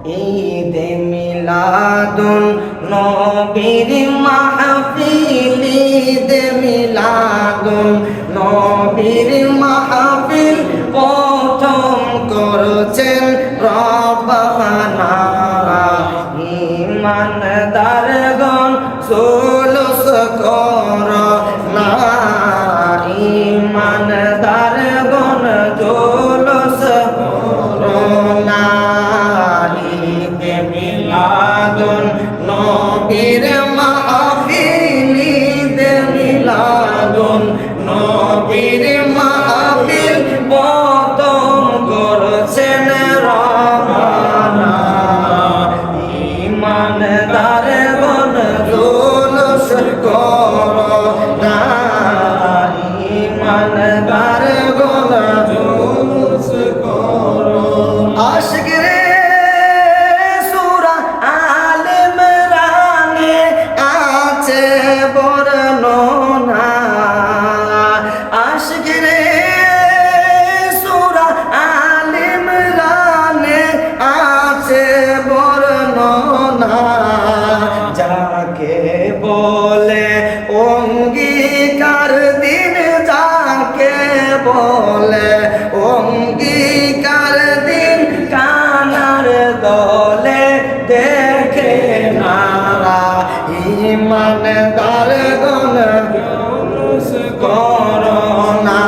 ঈদে মিলাদুন নবীর মাহফিল, ঈদে মিলাদুন নবীর মাহফিল প্রথম করেছেন রব্বানা। ইমানদারগণ জুলুস করো না, ইমানদারগণ জুলুস করো না। ঈদে মিলাদুন নবীর মাহফিল, ঈদে মিলাদুন নবীর মাহফিল প্রথম করেছেন রব্বানা। ইমানদারগণ জুলুস করো না, ইমানদারগণ জুলুস করো না। আশিক রে সূরা আলে ইমরানে আছে বর্ণনা, আশিক রে সূরা আলে ইমরানে আছে বর্ণনা। যাকে বলে অঙ্গীকার দিন, যাকে বলে অঙ্গীকার দিন, কানার দলে দেখে নারা। ইমানদারগণ জুলুস করো না,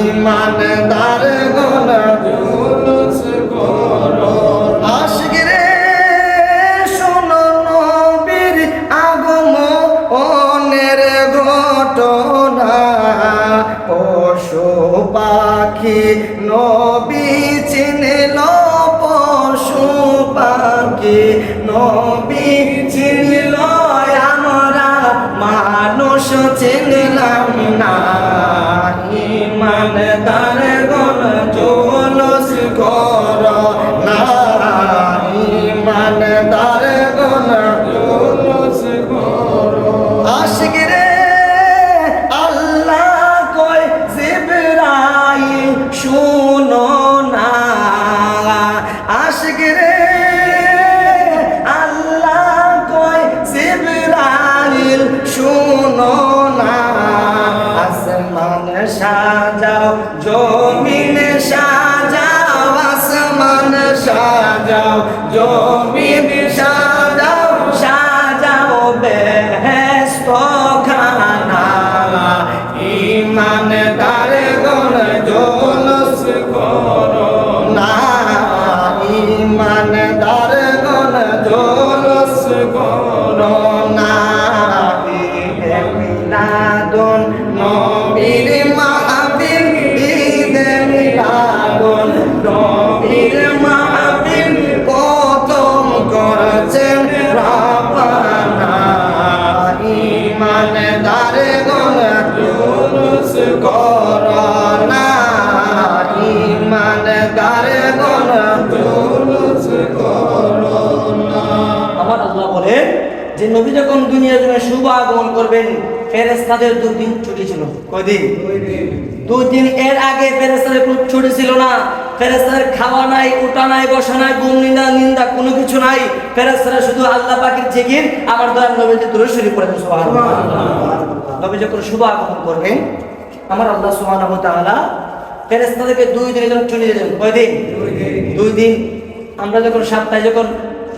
ইমানদারগণ জুলুস করো না। আশিক রে শোনো নবীর আগমনের ঘটনা, পশু পাখি নবী চিনল, পশু পাখি নবী চিনল, আমরা মানুষ চিনলাম না। ইমানদারগণ জুলুস করো না, ইমানদারগণ জুলুস করো। আশিক রে আল্লাহ কয় জিবরাইল শুনো না, আশিক রে আল্লাহ কয় জিবরাইল শুনো না। আসমান সাজাও জমিন সাজাও, আসমান সাজাও জমিন সাজাও, সাজাও বেহেশত খানা। ইমানদারগণ জুলুস করো না, ইমানদারগণ জুলুস করো না। ঈদে মিলাদুন নবীর মাহফিল, ঈদে মিলাদুন নবীর মাহফিল প্রথম করেছেন রব্বানা। ইমানদারগণ জুলুস করো না, ইমানদারগণ জুলুস করো না। আমার আল্লাহ বলে যে নবী যখন দুনিয়ার জন্য শুভ আগমন করবেন, ফেরেশতাদের 2 দিন ছুটি ছিল। কয়দিন? 2 দিন। এর আগে ফেরেশতাদের কোনো ছুটি ছিল না। ফেরেশতাদের খাওয়া নাই, উঠা নাই, বসা নাই, ঘুম নিন্দা কোনো কিছু নাই। ফেরেশতারা শুধু আল্লাহ পাকের জিকির, আমার দয়ার নবীর দুরূদ শরীফ পড়েন। সুবহানাল্লাহ। নবী যখন শুভ আগমন করবেন, আমার আল্লাহ সুবহানাহু ওয়া তাআলা ফেরেশতাদেরকে 2 দিনের জন্য ছুটি দিলেন। কয়দিন? 2 দিন। আমরা যখন সপ্তাহে যখন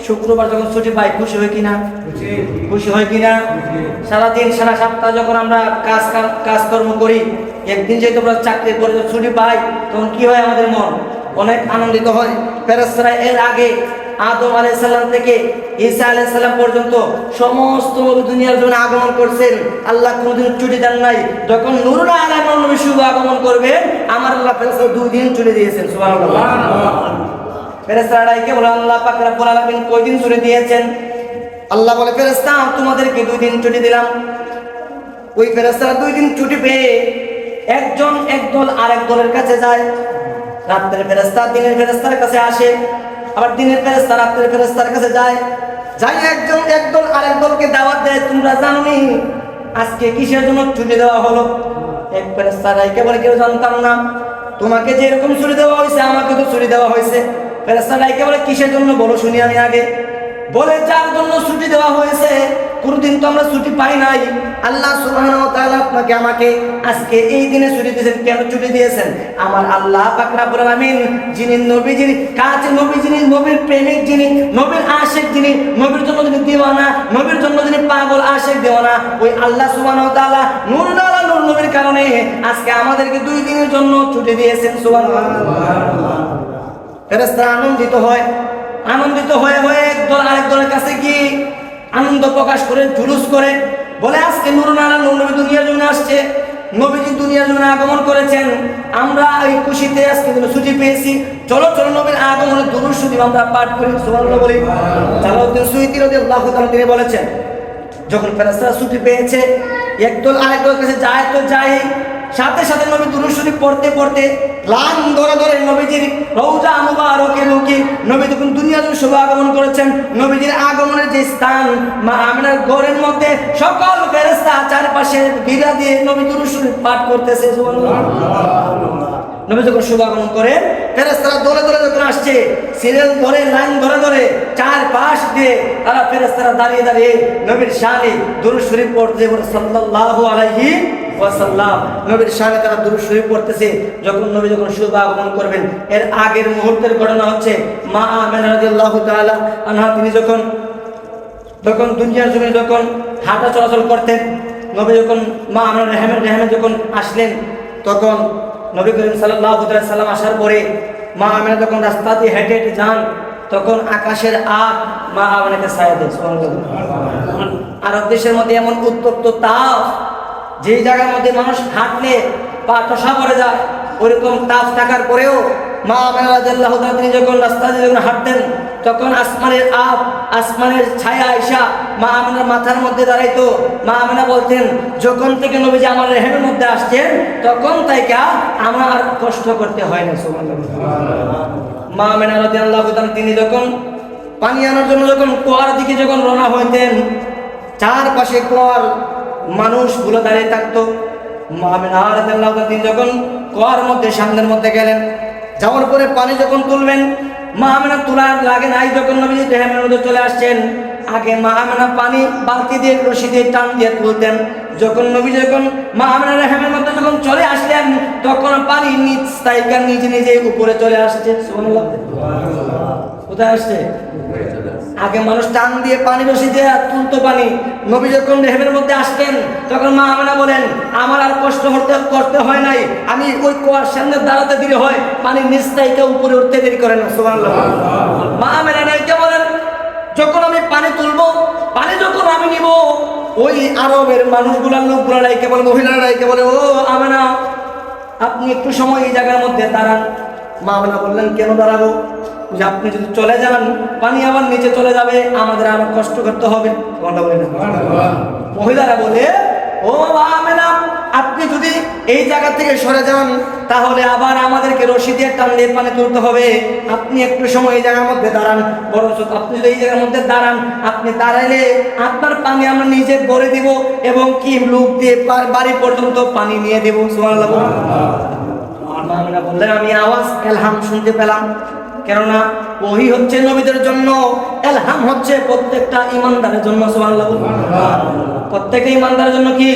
শুক্রবার যখন ছুটি পাই, খুশি হয় কিনা? খুশি হয় কিনা? সারাদিন সারা সপ্তাহ যখন আমরা কাজকর্ম করি, একদিন যেহেতু আমরা চাকরি করে ছুটি পাই, তখন কি হয়? আমাদের মন অনেক আনন্দিত হয়। ফেরেশতারা এর আগে আদম আলাইহিস সালাম থেকে ঈসা আলাইহিস সালাম পর্যন্ত সমস্ত দুনিয়ার জন্য আগমন করছেন। আল্লাহ কোনোদিন ছুটি দেন নাই। যখন নূরুল আলাম নবী শুভ আগমন করবে, আমার আল্লাহ ফেরেশতাদের 2 দিন ছুটি দিয়েছেন। সুবহানাল্লাহ। ফেরেশতারাকে বলে আল্লাহ পাক রব্বুল আলামিন কয়দিন ছুটি দিয়েছেন? আল্লাহ বলে ফেরেশতা তোমাদেরকে 2 দিন ছুটি দিলাম। ওই ফেরেশতারা 2 দিন ছুটি পেয়ে একজন একদল আরেক দলের কাছে যায়। রাতের ফেরেশতা দিনের ফেরেশতার কাছে আসে, আবার দিনের ফেরেশতা রাতের ফেরেশতার কাছে যায়। যাই একজন একদল আরেক দলকে দাওয়াত দেয়, তোমরা জানোনি আজকে কিসের জন্য ছুটি দেওয়া হলো? এক ফেরেশতা রাইকে বলে কেউ জানতাম না, তোমাকে যে এরকম ছুটি দেওয়া হয়েছে আমাকে তো ছুটি দেওয়া হয়েছে। ফেরেশতারা ডাইকে বলে কিসের জন্য বলো শুনি আমি আগে। বলে যার জন্য ছুটি দেওয়া হয়েছে, কোনদিন তো আমরা ছুটি পাই নাই। আল্লাহ সুবহানাহু ওয়া তাআলা আপনাকে আমাকে আজকে এই দিনে ছুটি দিয়েছেন। কেন ছুটি দিয়েছেন? আমার আল্লাহ পাক রব্বুল আলামিন যিনি নবীজির কাছে, নবী যিনি নবীর প্রেমিক, যিনি নবীর আশিক, যিনি নবীর জন্য যিনি দিওয়ানা, নবীর জন্য যিনি পাগল আশিক দিওয়ানা, ওই আল্লাহ সুবহানাহু ওয়া তাআলা নূরুল আলা নূর নবীর কারণে আজকে আমাদেরকে 2 দিনের জন্য ছুটি দিয়েছেন। সুবহানাল্লাহ। ফেরেশতারা আনন্দিত হয়ে একদল আরেক দলের কাছে কি আনন্দ প্রকাশ করে জুলুস করে বলে আজকে নূরুল আলা নূর নবী দুনিয়ার জন্য আসছে, নবীজি দুনিয়ার জন্য আগমন করেছেন, আমরা এই খুশিতে আজকে ছুটি পেয়েছি, চলো নবীর আগমনের দুরূদ শরীফ আমরা পাঠ করি। সুবহানাল্লাহ বলি। জালালউদ্দিন সুয়ুতী রাদিয়াল্লাহু তাআলা তিনি বলেছেন, যখন ফেরেশতারা ছুটি পেয়েছে একদল আরেক দলের কাছে যায়, সাথে সাথে নবী দুরূদ শরীফ পড়তে লান ধরে নবীজির রওজা মুবারকে ঢুকে নবী যখন দুনিয়ার জন্য শুভ আগমন করেছেন, নবীজির আগমনের যে স্থান মা আমিনার ঘরের মধ্যে সকল ফেরেশতা চারপাশে ঘিরা দিয়ে নবী দুরূদ শরীফ পাঠ করতেছে। সুবহানাল্লাহ। নবী যখন শুভ আগমন করে ফেরেশতারা দলে যখন আসছে, সিরিয়াল ধরে লাইন ধরে চারপাশ দিয়ে তারা ফেরেশতারা দাঁড়িয়ে নবীর শানে দুরূদ শরীফ পড়তে সাল্লাল্লাহু আলাইহি ওয়াসাল্লাম, নবীর শানে তারা দুরূদ শরীফ পড়তেছে। নবী যখন শুভ আগমন করবেন, এর আগের মুহূর্তের ঘটনা হচ্ছে মা আমিনা রাদিয়াল্লাহু তাআলা আনহা তিনি যখন দুনিয়ার জমিনে যখন হাঁটা চলাচল করতেন, নবী যখন মা আমিনার রেহেমে যখন আসলেন, তখন নবী করিম সাল্লাল্লাহু আলাইহি সাল্লাম আসার পরে মা আমিনা যখন রাস্তা দিয়ে হেঁটে যান, তখন আকাশের আগ মা আমিনাকে ছায়া দেয়। আরব দেশের মধ্যে এমন উত্তপ্ত তাপ, যেই জায়গার মধ্যে মানুষ হাঁটলে পা ঠসা পড়ে যায়, ওইরকম তাপ থাকার পরেও মা আমিনা রাদিয়াল্লাহু তাআলা তিনি যখন রাস্তা দিয়ে যখন হাঁটতেন, তখন আসমানের ছায়া আয়েশা মা আমিনার মাথার মধ্যে দাঁড়াইতো। মা আমিনা বলতেন, যখন থেকে নবীজি আমার রেহেমের মধ্যে আসছেন, তখন থেকে আমার আর কষ্ট করতে হয় না। সুবহানাল্লাহ। মা আমিনা রাদিয়াল্লাহু তাআলা তিনি যখন পানি আনার জন্য যখন কুয়ার দিকে যখন রওনা হইতেন, চারপাশে কুয়ার মানুষগুলো দাঁড়িয়ে থাকতো। মা আমিনা রাদিয়াল্লাহু তাআলা তিনি যখন কুয়ার মধ্যে সামনের মধ্যে গেলেন, যাওয়ার পরে পানি যখন তুলবেন, মা আমিনা তোলার লাগে নাই, যখন নবীজি রেহেমের মধ্যে চলে আসছেন, আগে মা আমিনা পানি বালতি দিয়ে রশি দিয়ে টান দিয়ে তুলতেন। যখন মা আমিনার রেহেমের মধ্যে যখন চলে আসলেন, তখন পানি নিজে উপরে চলে আসছে। সুবহানাল্লাহ। কোথায় আসছে? আগে মানুষ টান দিয়ে পানি রশি দিয়ে তুলতো পানি, নবী যখন রেহেমের মধ্যে আসতেন, তখন মা আমিনা বলেন, আমার আর কষ্ট করতে হয় নাই, আমি ওই কুয়ার সামনে দাঁড়াতে দেরি হয়, পানি নিচ থেকে উপরে উঠতে দেরি করে না। সুবহানাল্লাহ। মা আমিনা নাইকে বলেন, যখন আমি পানি তুলবো, পানি যখন আমি নিব, ওই আরবের লোকগুলা নাইকে বলে, মহিলারা নাইকে বলে, ও আমিনা আপনি একটু সময় এই জায়গার মধ্যে দাঁড়ান। মা আমিনা বললেন, কেন দাঁড়াবো? যে আপনি যদি চলে যান, পানি আবার নিচে চলে যাবে, আমাদের আবার কষ্ট করতে হবে। মহিলারা বলে, ও আমিনা আপনি যদি এই জায়গা থেকে সরে যান, তাহলে আবার আমাদেরকে রশি দিয়ে টান দিয়ে পানি তুলতে হবে, আপনি একটু সময় এই জায়গার মধ্যে দাঁড়ান। বরঞ্চ আপনি যদি এই জায়গার মধ্যে দাঁড়ান, আপনি দাঁড়াইলে আপনার পানি আমরা নিজে ভরে দিব এবং কি লোক দিয়ে বাড়ি পর্যন্ত পানি নিয়ে দেবো। সুবহানাল্লাহ। মা আমিনা বললেন, আমি আওয়াজ এলহাম শুনতে পেলাম, কেননা ওহী হচ্ছে নবীদের জন্য, এলহাম হচ্ছে প্রত্যেকটা ঈমানদারের জন্য। সুবহানাল্লাহ। প্রত্যেকটা ঈমানদারের জন্য কি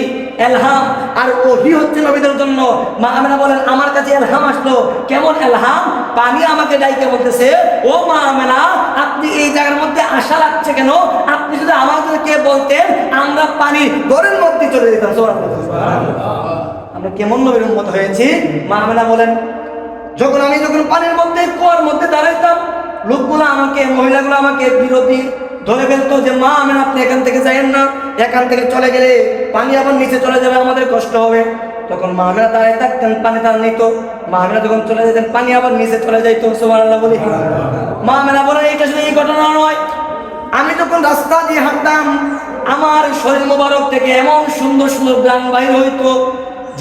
এলহাম, আর ওহী হচ্ছে নবীদের জন্য। মা আমিনা বলেন, আমার কাছে এলহাম আসলো। কেমন এলহাম? পানি আমাকে ডাইকে বলতেছে, ও মা আমিনা আপনি এই জায়গার মধ্যে আশা লাগছে কেন? আপনি যদি আমাদেরকে বলতেন, আমরা পানি ঘরের মধ্যে চলে যেতাম। আমরা কেমন নবীর উম্মত হয়েছি। মা আমিনা বলেন, যখন পানির মধ্যে কুয়ার মধ্যে দাঁড়াইতাম, মহিলাগুলো আমাকে বিরোধী ধরে ফেলতো যে মা আমিনা আপনি এখান থেকে যাইয়েন না, এখান থেকে চলে গেলে পানি আবার নিচে চলে যাবে, আমাদের কষ্ট হবে। তখন মা আমিনা দাঁড়িয়ে থাকতেন, পানি তার নিত। মা আমিনা যখন চলে যেতেন, পানি আবার নিচে চলে যাইতো। সুবহানাল্লাহ বলি। মা আমিনা বলেন, এটা শুধু এই ঘটনা নয়, আমি যখন রাস্তা দিয়ে হাঁটতাম, আমার শরীর মোবারক থেকে এমন সুন্দর সুন্দর গান বাইর হইতো,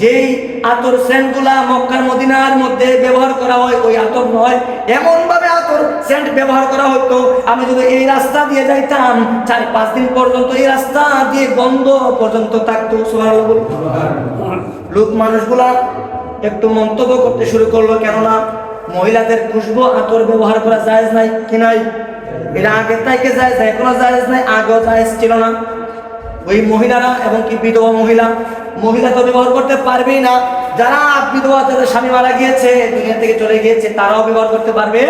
যেই আতর সেন্টগুলা মক্কার মদিনার মধ্যে ব্যবহার করা হয়, ওই আতর নয়, এমন ভাবে আতর সেন্ট ব্যবহার করা হতো, আমি যদি এই রাস্তা দিয়ে যাইতাম, 4-5 দিন পর্যন্ত এই রাস্তা দিয়ে গন্ধ পর্যন্ত থাকতো। সুবহানাল্লাহ। লোক মানুষগুলা একটু মন্তব্য করতে শুরু করলো, কেননা মহিলাদের খুশবু আতর ব্যবহার করা জায়েজ নাই কি নাই? এটা আগে থেকে জায়েজ নাই, এখনো জায়েজ নাই, আগেও জায়েজ ছিল না। ওই মহিলারা এবং কি বিধবা মহিলা তো ব্যবহার করতে পারবেই না। যারা বিধবা, যাদের স্বামী মারা গিয়েছে, দুনিয়া থেকে চলে গিয়েছে, তারাও ব্যবহার করতে পারবে।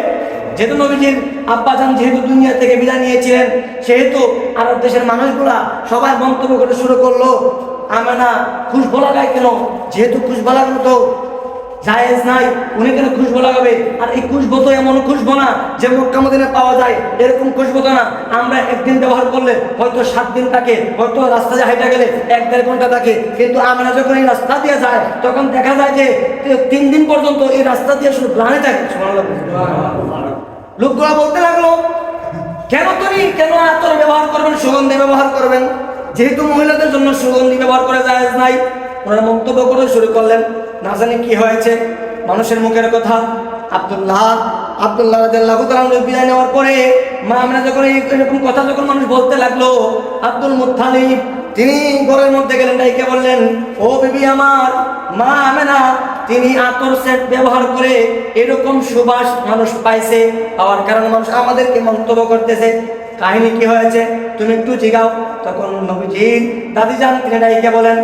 যেহেতু নবীজির আব্বাজান যেহেতু দুনিয়া থেকে বিদায় নিয়েছিলেন, সেহেতু আরব দেশের মানুষগুলা সবাই মন্তব্য করতে শুরু করলো, আমেনা খুশবু লাগায় কেন? যেহেতু খুশবু লাগানো তো জায়েজ নাই, উনি কেন খুশবু লাগাবে? আর এই খুশবু তো এমন খুশবু না যে মক্কা মদিনায় পাওয়া যায়, এরকম খুশবু তো না। আমরা একদিন ব্যবহার করলে হয়তো 7 দিন থাকে, হয়তো রাস্তা দিয়ে হাইটা গেলে 1-1.5 ঘন্টা থাকে, কিন্তু আমরা যখন এই রাস্তা দিয়ে যায় তখন দেখা যায় যে 3 দিন পর্যন্ত এই রাস্তা দিয়ে শুধু গ্লানে থাকে। লোকগুলা বলতে লাগলো, কেন আতর ব্যবহার করবেন, সুগন্ধি ব্যবহার করবেন? যেহেতু মহিলাদের জন্য সুগন্ধি ব্যবহার করা জায়েজ নাই। ওনারা মন্তব্য করতে শুরু করলেন। না জানি কি হয়েছে, মানুষের মুখের কথা। আব্দুল্লাহ রাদিয়াল্লাহু তাআলা বিদায় নেওয়ার পরে মা আমেনা যখন এরকম কথা যখন মানুষ বলতে লাগলো, আব্দুল মুত্তালিব তিনি ঘরের মধ্যে গেলেন, ডাইকে বললেন, ও বিবি আমার, মা আমেনা তিনি আতর সেট ব্যবহার করে এরকম সুবাস মানুষ পাইছে, পাওয়ার কারণে মানুষ আমাদেরকে মন্তব্য করতেছে। কাহিনী কি হয়েছে তুমি একটু জিগাও। তখন নবীজির দাদি যান, তিনি ডাইকে বলেন,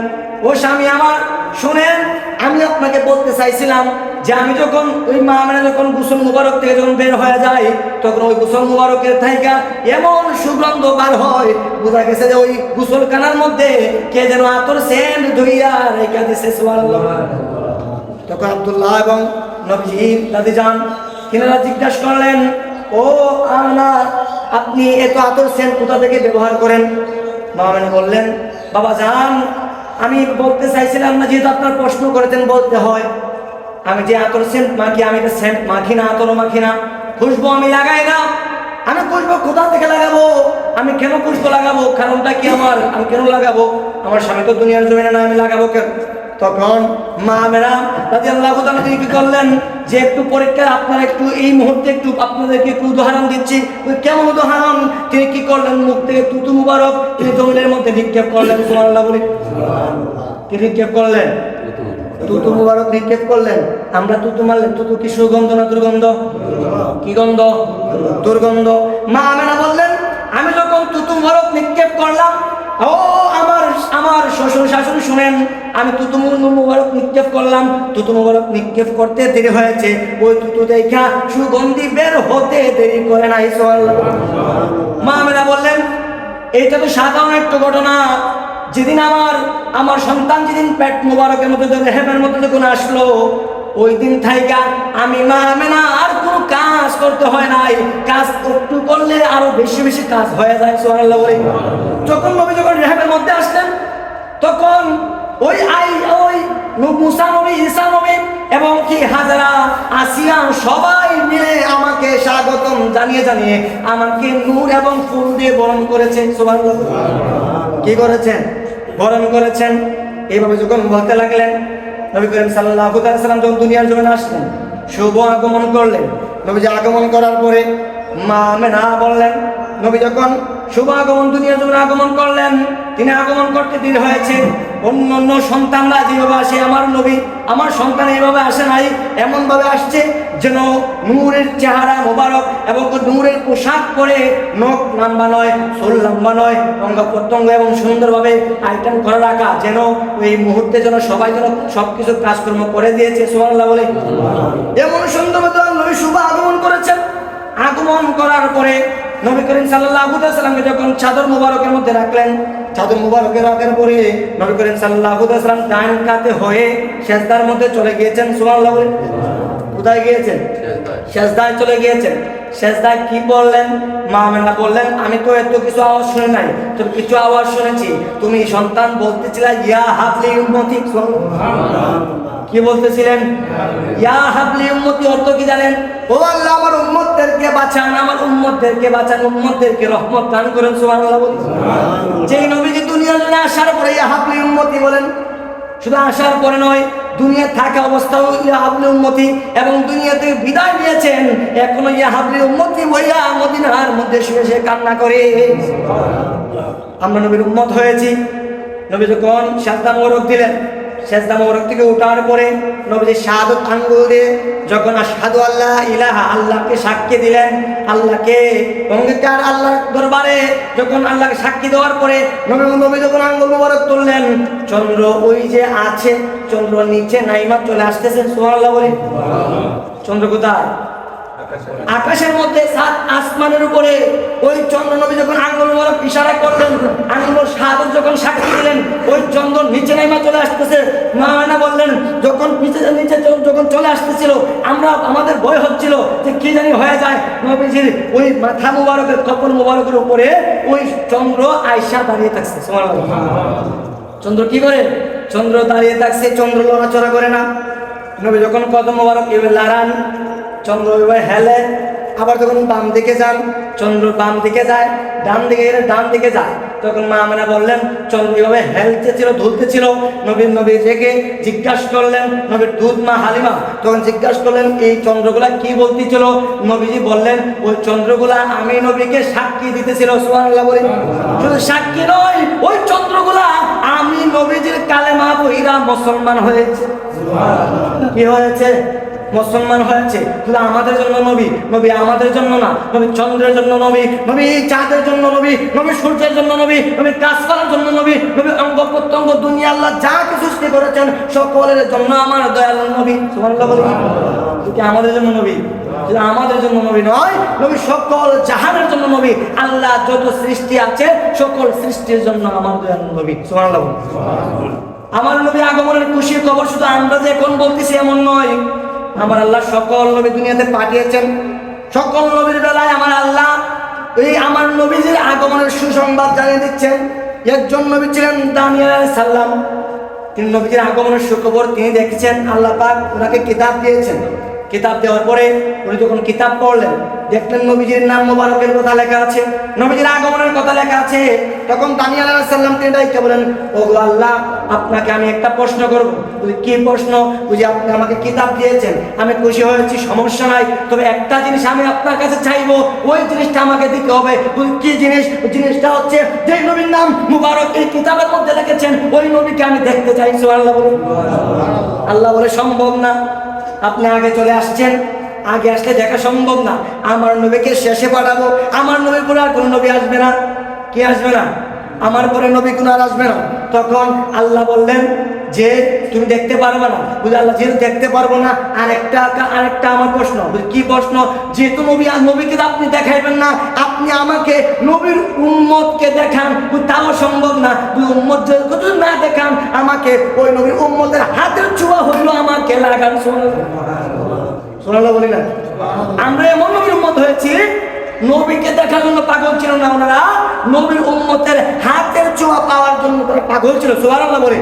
ও স্বামী আমার, শুনেন, আমি আপনাকে বলতে চাইছিলাম যে আমি যখন ওই মা আমেনা যখন গোসল মুবারক থেকে যখন বের হয়ে যায়, তখন ওই গোসল মুবারকের থাইকা এমন সুগন্ধ বার হয়, বোঝা গেছে যে ওই গোসলখানার মধ্যে কে যেন আতর সেন্ট ধুইয়া রেখে দিছে। সুবহানাল্লাহ। তখন আব্দুল্লাহ এবং নবীজির দাদি যান, তিনারা জিজ্ঞাসা করলেন, ও আমেনা, আপনি এত আতর সেন্ট কোথা থেকে ব্যবহার করেন? মা আমেনা বললেন, বাবা যান, আমি বলতে চাইছিলাম না, যেহেতু আপনার প্রশ্ন করেছেন বলতে হয়। আমি যে আতর সেন্ট মাখি, আমি এটা সেন্ট মাখি না, আতরও মাখি না, খুশবু আমি লাগাই না। আমি খুশবু কোথা থেকে লাগাবো? আমি কেন খুশবু লাগাবো? কারণটা কি আমার? আমি কেন লাগাবো? আমার স্বামী তো দুনিয়ার জমিনে না, আমি লাগাবো কেন? তখন মা আমেনা রাদিয়াল্লাহু তাআলা তিনি কি করলেন, যে একটু পরীক্ষায় আপনারা একটু এই মুহূর্তে একটু আপনাদেরকে একটু উদাহরণ দিচ্ছি। কেমন উদাহরণ? তিনি কি করলেন, মুখ থেকে তুতু মুবারক তিনি জমিনের মধ্যে নিক্ষেপ করলেন। সুবহানাল্লাহ বলি। কি নিক্ষেপ করলেন? তুতু মুবারক নিক্ষেপ করলেন। আমরা তুতু মারলেন, তুতু কি সুগন্ধ না দুর্গন্ধ? কি গন্ধ? দুর্গন্ধ। মা আমেনা বললেন, আমি যখন তুতু মুবারক নিক্ষেপ করলাম, ও আমার শ্বশুর শাশুড়ি শুনেন, আমি তুতু মুবারক নিক্ষেপ করলাম। তুতু মুবারক নিক্ষেপ করতে দেরি হয়েছে, ওই তুতু দেখা সুগন্ধি বের হতে দেরি করে নাই। মা আমেনা বললেন, এইটা তো সাধারণ একটা ঘটনা। যেদিন আমার সন্তান যেদিন পেট মুবারকের মধ্যে রেহেমের মধ্যে যখন আসলো, ওই দিন থাইকা আমি মা আমেনা আর কোনো কাজ করতে হয় নাই। কাজ একটু করলে আরো বেশি বেশি কাজ হয়ে যায়। সুবহানাল্লাহ। যখন নবী যখন রেহেমের মধ্যে আসলেন, তখন ওই মুসা নবী, ঈসা নবী এবং কি হাজরা, আসিয়া সবাই মিলে আমাকে স্বাগতম জানিয়ে আমাকে নূর এবং ফুল দিয়ে বরণ করেছেন। সুবহানাল্লাহ। কি করেছেন? বরণ করেছেন। এইভাবে যখন বলতে লাগলেন, নবী করিম সাল্লাল্লাহু আলাইহি ওয়াসাল্লাম যখন দুনিয়ার জমিনে আসলেন, শুভ আগমন করলেন। নবীজি আগমন করার পরে মা আমেনা বললেন, নবী যখন শুভ আগমন দুনিয়ার জমিনে আগমন করলেন, তিনি আগমন করতে দেরি হয়েছে। অন্য সন্তানরা যেভাবে আসে, আমার সন্তান এইভাবে আসে নাই, এমনভাবে আসছে যেন নূরের চেহারা মোবারক এবং নূরের পোশাক পরে, নখ লম্বা নয়, চুল লম্বা নয়, অঙ্গ প্রত্যঙ্গ এবং সুন্দরভাবে আইটেম করে রাখা, যেন ওই মুহূর্তে যেন সবাই যেন সবকিছু কাজকর্ম করে দিয়েছে। সুবহানাল্লাহ বলে। এমন সুন্দরভাবে নবী শুভ আগমন করেছেন। আগমন করার পরে নবী করিম সাল্লাল্লাহু আলাইহি ওয়াসাল্লামকে যখন চাদর মুবারকের মধ্যে রাখলেন, চাদর মুবারকে রাখার পরে নবী করিম সাল্লাল্লাহু আলাইহি ওয়াসাল্লাম ডান কাতে হয়ে সিজদার মধ্যে চলে গিয়েছেন। সুবহানাল্লাহ। কোথায় গিয়েছেন? সিজদায় চলে গিয়েছেন। সিজদায় কি বললেন? মা আমেনা বললেন, আমি তো এত কিছু আওয়াজ শুনে নাই, তোর কিছু আওয়াজ শুনেছি। তুমি সন্তান বলতেছিলে, ইয়া হাবলি উম্মতি। কি বলতেছিলেন? ইয়া হাবলি উম্মতি অর্থ কি জানেন? ও আল্লাহ, আমার উম্মতদেরকে বাঁচান, আমার উম্মতদেরকে বাঁচান, উম্মতদেরকে রহমত দান করেন। সুবহানাল্লাহ। যেই নবীজি দুনিয়ার জন্য আসার পরে ইয়া হাবলি উম্মতি বলেন, শুধু আসার পরে নয়, দুনিয়া থাকা অবস্থাও ইয়া হাবলি উম্মতি, এবং দুনিয়া থেকে বিদায় নিয়েছেন, এখনো ইয়া হাবলি উম্মতি হইয়া মদিনার মধ্যে শুয়ে কান্না করে। আমরা নবীর উম্মত হয়েছি। নবী যখন সিজদা মোবারক দিলেন, সেজদা মোবারক থেকে ওঠার পরে নবীজি শাহাদাত আঙ্গুল দিয়ে যখন আশহাদু আল্লা ইলাহা, আল্লাহকে সাক্ষী দিলেন, আল্লাহকে অঙ্গীকার আল্লাহর দরবারে যখন আল্লাহকে সাক্ষী দেওয়ার পরে নবী যখন আঙ্গুল মোবারক তুললেন, চন্দ্র ওই যে আছে, চন্দ্র নিচে নাইমা চলে আসতেছে। সুবহানাল্লাহ বলে। চন্দ্র কোথায়? আকাশের মধ্যে, সাত আসমানের উপরে। ওই চন্দ্র নবী যখন আঙ্গুল মোবারক ইশারা করলেন, আঙ্গুল শাহাদাত যখন সাক্ষী দিলেন, ওই চন্দ্র নিচে নাইমা চলে আসতেছে। মা আয়না বললেন যখন নিচে যখন চলে আসতেছিল, আমাদের ভয় হচ্ছিল যে কি জানি হয়ে যায়। নবীজির ওই মাথা মোবারকের, কপাল মোবারকের উপরে ওই চন্দ্র আয়েশা দাঁড়িয়ে থাকছে। সুবহানাল্লাহ। চন্দ্র কি করে? চন্দ্র দাঁড়িয়ে থাকছে, চন্দ্র লড়াচড়া করে না। নবী যখন কদম মোবারক এভাবে লাড়ান, চন্দ্র এভাবে হেলে। আবার যখন বাম দিকে যান, চন্দ্র বাম দিকে যায়, ডান দিকে গেলে ডান দিকে যায়। তখন মা আমেনা বললেন চন্দ্র এভাবে হেলতেছিল, ধুলতেছিল। নবী থেকে জিজ্ঞাসা করলেন, নবীর দুধ মা হালিমা তখন জিজ্ঞাসা করলেন এই চন্দ্রগুলা কি বলতেছিল? নবীজি বললেন ওই চন্দ্রগুলা আমি নবীকে সাক্ষী দিতেছিল। সুবহানাল্লাহ বলি। শুধু সাক্ষী নয়, ওই চন্দ্রগুলা আমি নবীজির কালেমা পড়িরা মুসলমান হয়েছে। কি হয়েছে? মুসলমান হয়েছে। শুধু আমাদের জন্য নবী, নবী আমাদের জন্য না, নবী চন্দ্রের জন্য নবী, নবী চাঁদের জন্য নবী, নবী সূর্যের জন্য নবী, নবী গাছপালার জন্য নবী, নবী অঙ্গ প্রত্যঙ্গ দুনিয়া আল্লাহ যা কিছু সৃষ্টি করেছেন সকলের জন্য আমার দয়াল নবী। সুবহানাল্লাহ বলি। কি আমাদের জন্য নবী? শুধু আমাদের জন্য নবী নয়, নবী সকল জাহানের জন্য নবী। আল্লাহ যত সৃষ্টি আছে সকল সৃষ্টির জন্য আমার দয়াল নবী। সুবহানাল্লাহ। আমার নবী আগমনের খুশির খবর শুধু আমরা যে এখন বলতেছি এমন নয়। আমার আল্লাহ সকল নবী দুনিয়াতে পাঠিয়েছেন। সকল নবীর বেলায় আমার আল্লাহ এই আমার নবীজির আগমনের সুসংবাদ জানিয়ে দিচ্ছেন। একজন নবী ছিলেন দানিয়েল আলাইহিস সালাম। তিনি নবীজির আগমনের সুখবর তিনি দেখেছেন। আল্লাহ পাক ওনাকে কিতাব দিয়েছেন। কিতাব দেওয়ার পরে উনি যখন কিতাব পড়লেন, দেখলেন নবীজির নাম মোবারকের কথা লেখা আছে, নবীজির আগমনের কথা লেখা আছে। তখন দানিয়েল আলাইহিস সালাম তিনি ডাইকে বলেন, ওগো আল্লাহ, আপনাকে আমি একটা প্রশ্ন করব। বলি কি প্রশ্ন? বুঝি আপনি আমাকে কিতাব দিয়েছেন, আমি খুশি হয়েছি, সমস্যা নাই, তবে একটা জিনিস আমি আপনার কাছে চাইবো, ওই জিনিসটা আমাকে দিতে হবে। বলি কি জিনিস? জিনিসটা হচ্ছে যে নবীর নাম মুবারক এই কিতাবের মধ্যে লিখেছেন, ওই নবীকে আমি দেখতে চাই। সুবহানাল্লাহ বলে। আল্লাহ বলে সম্ভব না, আপনি আগে চলে আসছেন, আগে আসলে দেখা সম্ভব না। আমার নবীকে শেষে পাঠাবো, আমার নবীর পরে আর কোনো নবী আসবে না। কি আসবে না? আমার পরে নবী কোনো আর আসবে না। তখন আল্লাহ বললেন যে তুমি দেখতে পারবে না। বুঝলি আল্লাহ যেহেতু দেখতে পারবো না, আরেকটা আমার প্রশ্ন। কি প্রশ্ন? যেহেতু নবীকে আপনি দেখাইবেন না, আপনি আমাকে নবীর উম্মতকে দেখান। তাও সম্ভব না। উম্মত যদি না দেখান, আমাকে ওই নবীর উম্মতের হাতের ছোঁয়া হইলো আমাকে লাগান। শোনালো বলি না? আমরা এমন নবীর উম্মত হয়েছি, নবীকে দেখার জন্য পাগল ছিল না ওনারা, নবীর উম্মতের হাতের ছোঁয়া পাওয়ার জন্য তারা পাগল ছিল। সুবহানাল্লাহ বলে।